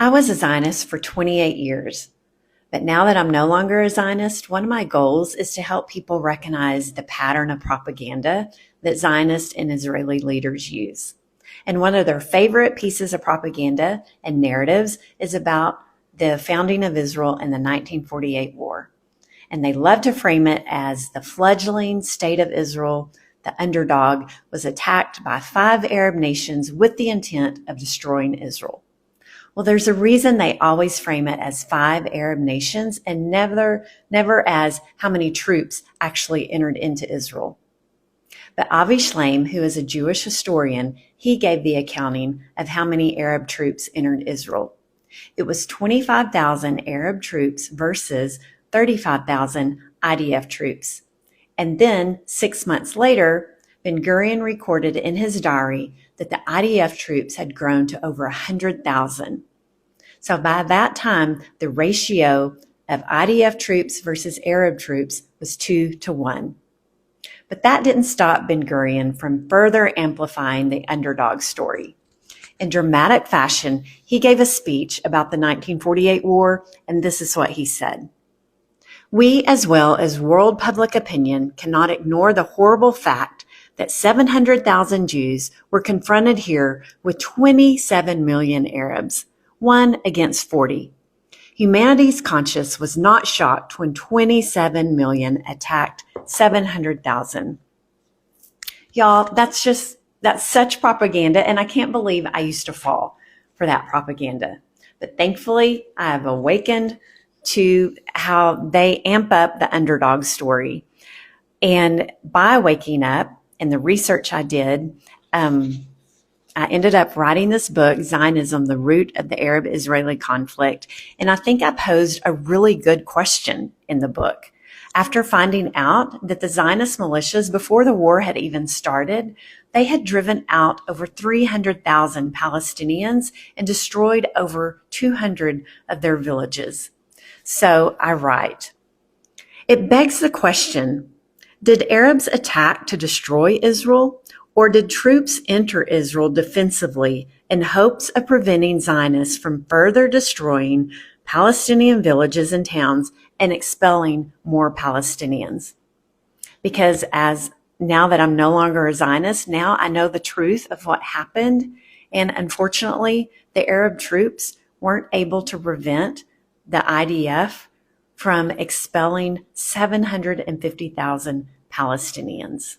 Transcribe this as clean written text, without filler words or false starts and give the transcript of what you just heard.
I was a Zionist for 28 years, but now that I'm no longer a Zionist, one of my goals is to help people recognize the pattern of propaganda that Zionist and Israeli leaders use. And one of their favorite pieces of propaganda and narratives is about the founding of Israel and the 1948 war. And they love to frame it as the fledgling state of Israel, the underdog, was attacked by 5 Arab nations with the intent of destroying Israel. Well, there's a reason they always frame it as 5 Arab nations and never as how many troops actually entered into Israel. But Avi Shlaim, who is a Jewish historian, he gave the accounting of how many Arab troops entered Israel. It was 25,000 Arab troops versus 35,000 IDF troops. And then 6 months later, Ben Gurion recorded in his diary that the IDF troops had grown to over 100,000. So by that time, the ratio of IDF troops versus Arab troops was 2-1. But that didn't stop Ben Gurion from further amplifying the underdog story. In dramatic fashion, he gave a speech about the 1948 war, and this is what he said. "We, as well as world public opinion, cannot ignore the horrible fact that 700,000 Jews were confronted here with 27 million Arabs, 1 against 40. Humanity's conscience was not shocked when 27 million attacked 700,000. Y'all, that's such propaganda, and I can't believe I used to fall for that propaganda. But thankfully, I have awakened to how they amp up the underdog story. And by waking up and the research I did, I ended up writing this book, Zionism, the Root of the Arab-Israeli Conflict. And I think I posed a really good question in the book. After finding out that the Zionist militias, before the war had even started, they had driven out over 300,000 Palestinians and destroyed over 200 of their villages. So I write, it begs the question, did Arabs attack to destroy Israel? Or did troops enter Israel defensively in hopes of preventing Zionists from further destroying Palestinian villages and towns and expelling more Palestinians? Because now that I'm no longer a Zionist, now I know the truth of what happened. And unfortunately, the Arab troops weren't able to prevent the IDF from expelling 750,000 Palestinians.